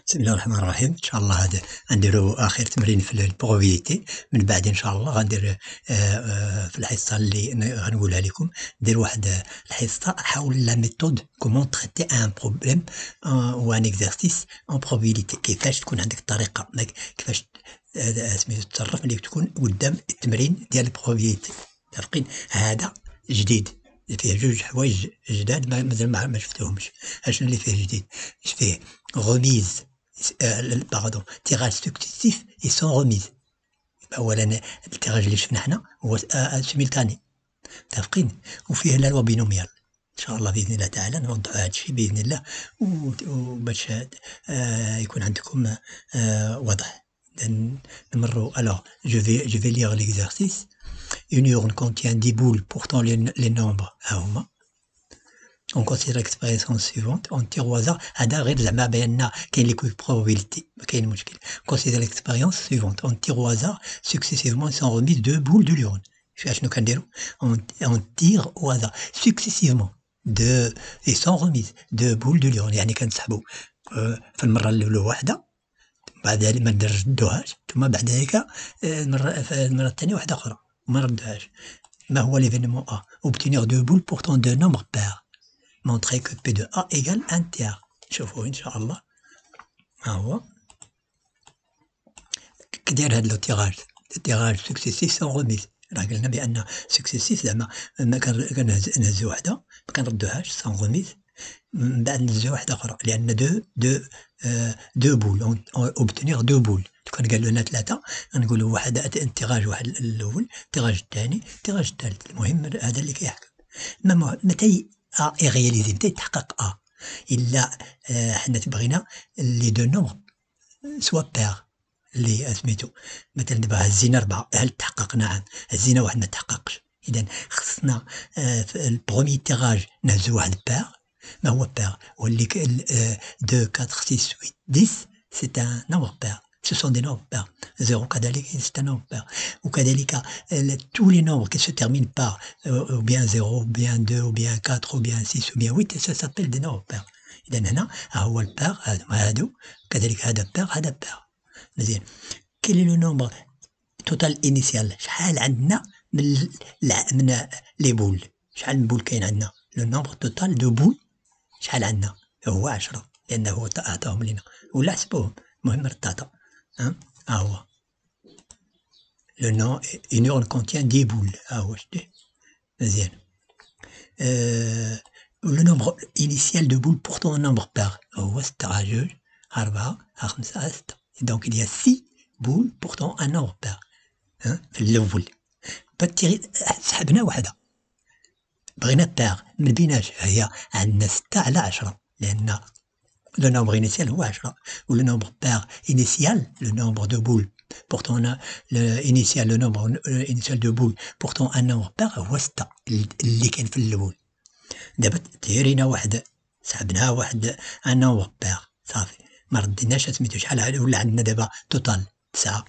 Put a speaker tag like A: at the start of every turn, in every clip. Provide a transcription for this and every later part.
A: بسم الله الرحمن الرحيم. ان شاء الله هذا غنديرو اخر تمرين في البروبابيليتي، من بعد ان شاء الله غندير في الحصه اللي غنقولها لكم ندير واحد الحصه حول لا ميثود كومون تريتي ان بروبليم و ان اكزرسيس اون بروبابيليتي، كيفاش تكون عندك الطريقه كيفاش سميتو تتصرف ملي تكون قدام التمرين ديال البروبابيليتي. متفقين؟ هذا جديد فيه جوج حوايج جداد مازال ما شفتوهمش. اشنو اللي فيه جديد؟ فيه غوميز باردون تيراج سكسيسيف اي سون غوميز. اولا التيراج اللي شفنا حنا هو سيميلتاني، متفقين؟ وفيه لا لوا بينوميال. ان شاء الله باذن الله تعالى نوضحوا هذا الشيء باذن الله وباش يكون عندكم وضح. نمروا. الوغ جو في ليغ ليكزارسيس. Une urne contient 10 boules portant les nombres هما. On considère l'expression suivante. On tire au hasard. هذا غير زعما بأن كاين لي كويك probability، ما كاين مشكل. On considère l'expérience suivante. On tire au hasard successivement sans remise deux boules de l'urne. شنو كنديرو؟ on tire au hasard successivement et sans remise deux boules de l'urne. يعني كنسحبوا في المرة الأولى واحدة، بعد ذلك ما نردوهاش، ثم بعد ذلك المرة الثانية واحدة أخرى ما نردوهاش. ما هو l'événement A? Obtenir deux boules portant deux nombres pairs. Montrer que P de A égale un tiers. شوفوا إن شاء الله ها هو كدير هاد لو تيراج سكسيسيف سون غوميز. راه قلنا بأن سكسيسيف زعما كنهزو وحدة ما كنردوهاش سون غوميز، من بعد نهزو واحدة أخرى لأن دو بول اوبتونيغ دو بول. كان قالوا لنا ثلاثة غنقولوا واحد التيراج واحد الأول، التيراج الثاني، التيراج الثالث. المهم هذا اللي كيحكم. متى A est réalisé، متى يتحقق A؟ إلا حنا تبغينا لي دو نومبر سوا بير اللي سميتو. مثلا دابا هزينا 4، هل تحقق؟ نعم. هزينا واحد ما تحققش. إذا خصنا في البروميي تيراج نهزو واحد بير. ما هو بير؟ هو اللي 2 4 6 8 10 سي ان نومبر بير. Ce sont des nombres pairs. 0 كذلك c'est un nombre pair. وكذلك tous les nombres qui se terminent par ou bien 0 ou bien 2 ou bien 4 ou bien 6 ou bien 8 ça s'appelle des nombres pairs. إذا هنا هو البير هادو، كذلك هذا بير هذا بير. مزيان. quel est le nombre total initial؟ شحال عندنا من لي بول؟ شحال من بول كاين عندنا؟ لو نومبر توتال دو بول شحال عندنا؟ هو 10 لأنه هو عطاهم لينا ولا حسبوهم. المهم رطاطا هو le nom. Une urne contient 10 boules. هو شتي مزيان. le nombre initial de boules portant un nombre pair هو 6 على 2 4 5 6. donc il y a 6 boules portant un nombre pair في الأول. بتيري سحبنا واحدة، بغينا بير ما بيناش، هي عندنا 6 على 10 لأن le nombre initial هو 10 و le nombre pair initial le nombre de boules portant le nombre initial de boules portant un nombre pair هو 6 اللي كاين في الأول. دابا تيرينا واحد سحبناها واحد ان نومبر بير صافي ما رديناش سميتو شحال ولا عندنا دابا توتال 9.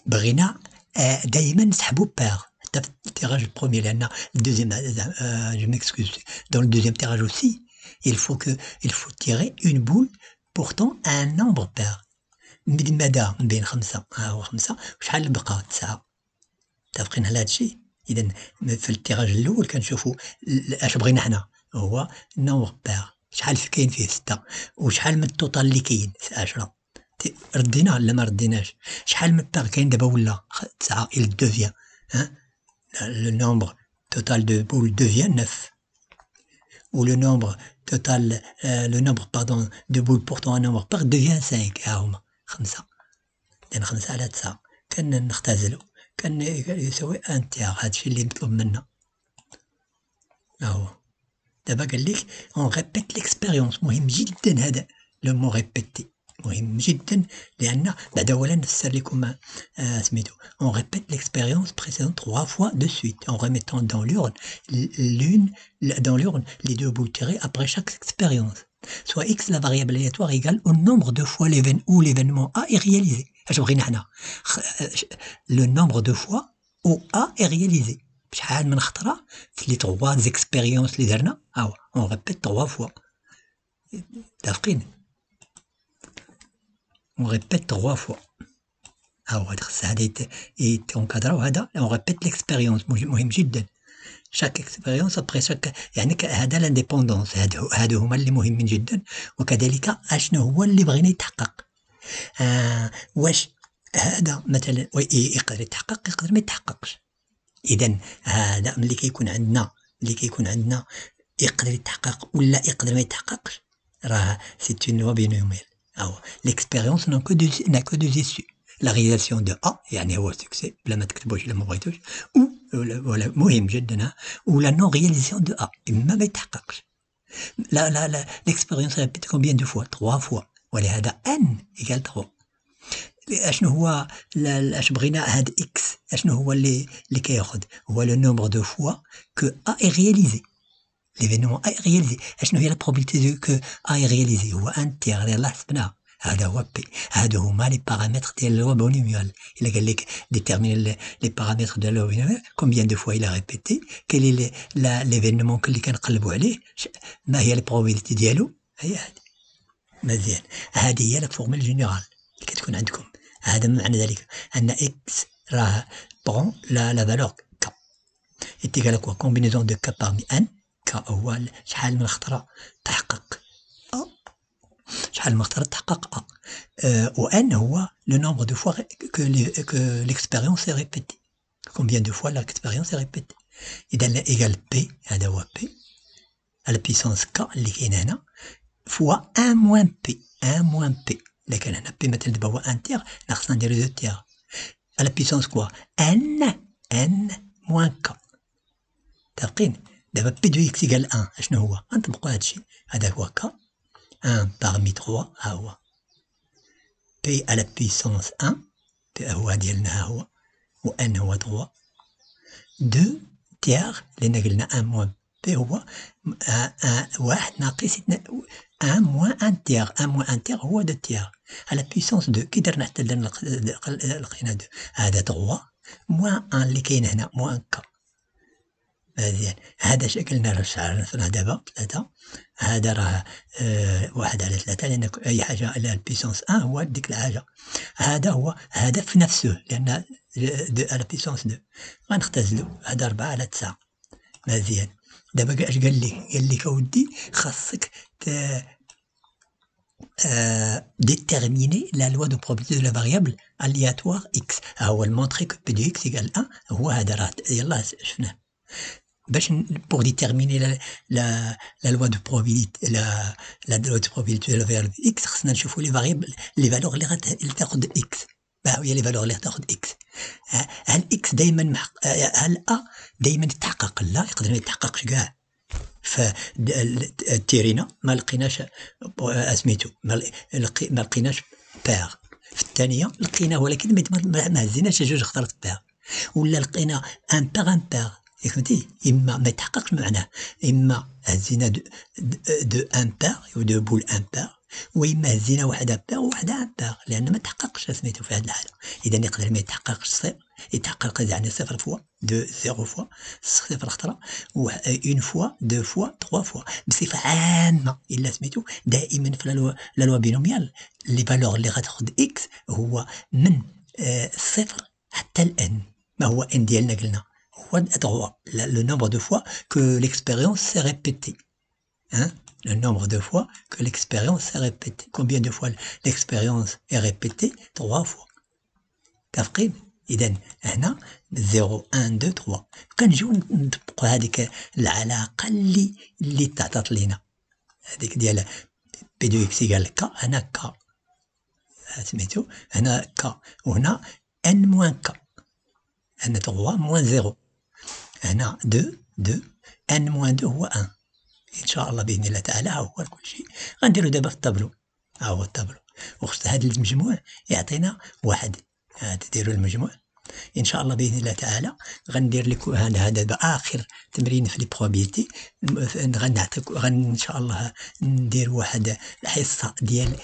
A: بغينا دائما نسحبو بير حتى في التيراج البروميي لأن الدوزيام جو ميكسكوز dans le deuxième tirage aussi il faut tirer une boule portant un nombre pair. من مدى من بين 5 هو 5 وشحال بقى 9. متفقين على هذا الشيء؟ إذا في التيراج الأول كنشوفوا اش بغينا حنا هو نومبر بير شحال كاين فيه 6 وشحال من التوتال اللي كاين 10. ردينا ولا ما رديناش؟ شحال من بير كاين دابا ولا 9 il devient le nombre total de boules devient 9 ou le nombre total de boules portant un nombre pair devient 5. ها هما 5. لأن 5 على 9 نختزلو كان يساوي ان تيار. هادشي اللي مطلوب منا. هو دابا قال لك اون ريبيت ليكسبيريونس. مهم جدا هذا لو مون ريبيتي، مهم جدا لأن بعد أولا نفسر لكم سميتو اون ريبيت ليكسبيريونس بريسيدونت 3 fois de suite en remettant dans l'urne les deux boules tirées après chaque expérience. Soit x la variable aléatoire égale au nombre de fois l'événement A est réalisé. اش بغينا حنا؟ لو نومبر دو فوا او A est réalisé. شحال من خطرة في لي 3 زيكسبيريونس اللي درنا هاو اون ريبيت 3 fois. متفقين؟ on répète 3 fois. هذا خص هذا يتونكادرا وهذا on répète l'expérience مهم جدا. chaque expérience après chaque يعني هذا لانديبوندونس هادو هما اللي مهمين جدا. وكذلك اشنو هو اللي بغينا يتحقق. واش هذا مثلا يقدر يتحقق يقدر ما يتحققش. اذا هذا ملي كيكون عندنا يقدر يتحقق ولا يقدر ما يتحققش راه سي اون لوا بينوميال. او l'expérience n'a que deux issues. La réalisation de A يعني هو السكسي بلا ما تكتبوش الا ما بغيتوش، ولا مهم جدا، ولا نون رياليزاسيون دو A اما ما يتحققش. لا l'expérience ريبيت كومبيان دو فوا 3 فوا، ولهذا n ايكال 3. اشنو هو اش بغينا هاد اكس اشنو هو اللي كياخذ هو لو نومبر دو فوا كو A est réalisé. l'événement A est réalisé. اشنو هي لا probabilité كو A est réalisé هو ان تيغ يلاه حسبناها. هذا هو بي. هادو هما لي بارامتر ديال لو بونيميال. الا قال لك ديتيرميني لي بارامتر ديال لو بونيميال كومبيان دو فوا الى ريبيتي كاين ليفينمون اللي كنقلبوا عليه ما هي لي بروبابيليتي ديالو. هي هذه مزيان. هذه هي لا فورمول جينيرال اللي كتكون عندكم. هذا معنى ذلك ان اكس راه برون لا فالور ك ايتيغال كوا كومبينيزون دو ك بارمي ان. ك هو شحال من خطره تحقق شحال من خطره تحقق و ان هو لو نومبر دو فوا que l'expérience est répétée. combien de fois l'expérience est répétée. اذا ايغال بي هذا هو بي على بيسونس ك اللي كاين هنا فوا 1 موان بي. 1 موان بي الا كان هنا بي مثلا دابا هو ان تيغ خصنا نديرو دو تيغ على بيسونس كوا ان موان ك. متفقين؟ دابا بي دو اكس ايغال 1 اشنو هو؟ غنطبقو هادشي. هذا هو ك 1 parmi 3 ها هو p à la puissance 1 p هو ديالنا ها هو و n هو 3 2 تيغ لأن قلنا 1 موان p هو 1 ناقص 1 موان 1 تيغ. 1 موان 1 تيغ هو 2 تيغ على بيسونس 2. كي درنا حتى لقينا 2 هذا 3 موان 1 اللي كاين هنا موان ك. مزيان. هذا شكلنا راه عرفناه دابا 3. هذا راه 1 على 3 لأن أي حاجة على البيسونس 1 هو ديك الحاجة. هذا هو هدف نفسه لأن 2 على بيسونس 2 غنختزلو. هذا 4 على 9. مزيان. دابا اش قال لي؟ قال لك اودي خاصك déterminer la loi de probabilité de la variable aléatoire x. ها هو المونطري كو بي دو اكس ايكال 1 هو هذا راه يلاه شفناه. باش pour déterminer la loi de probabilité la loi de probabilité de la variable x خصنا نشوفوا لي فاريبل لي فالور اللي تاخذ x. هي لي فالور اللي تاخذ x. هل x دائما هل a دائما يتحقق؟ لا، يقدر ما يتحققش كاع. فالتيرينا ما لقيناش اسميتو ما لقيناش بير. في الثانيه لقيناه ولكن ما هزيناش جوج خطرات بير. ولا لقينا ان بير فهمتي؟ اما ما يتحققش معناه اما هزينا دو ان بير و دو بول ان بير، واما هزينا وحده بير وحده ان بير لان ما تحققش سميتو في هذه الحاله. اذا يقدر ما يتحققش صفر، يتحقق يعني صفر فوا دو زيرو فوا صفر خطره و اون فوا دو فوا تخوا فوا. بصفه عامه الا سميتو دائما في لا لوا بينوميال لي فالور اللي غتاخذ اكس هو من صفر حتى الان. ما هو ان ديالنا قلنا هو 3 le nombre de fois que l'expérience s'est répétée. Hein? Le nombre de fois que l'expérience s'est répétée. Combien de fois l'expérience est répétée? 3 fois. تفقين؟ إذا هنا 0 1 2 3 كنجيو نطبقوا هذيك العلاقة اللي تعطات لينا هذيك ديال بي دو اكس ايكال ك. هنا ك سميتو هنا ك وهنا ان موان ك. هنا 3 موان 0 هنا 2 ان موان 2 هو 1 ان شاء الله باذن الله تعالى. ها هو كل شيء غنديرو دابا في الطابلو. ها هو الطابلو وخص هذا المجموع يعطينا واحد. تديروا المجموع ان شاء الله باذن الله تعالى. غندير لكم هذا دابا اخر تمرين في لي بروبابيليتي. غنعطيكم ان شاء الله ندير واحد الحصه ديال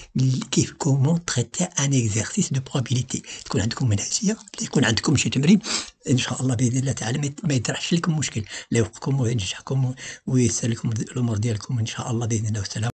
A: كيف كومون تريتي ان اكزرسيس دو بروبابيليتي. تكون عندكم منهجيه، يكون عندكم شي تمرين ان شاء الله باذن الله تعالى ما يطرحش لكم مشكل، لا يوفقكم وينجحكم ويسهل لكم الامور ديالكم ان شاء الله باذن الله. والسلام.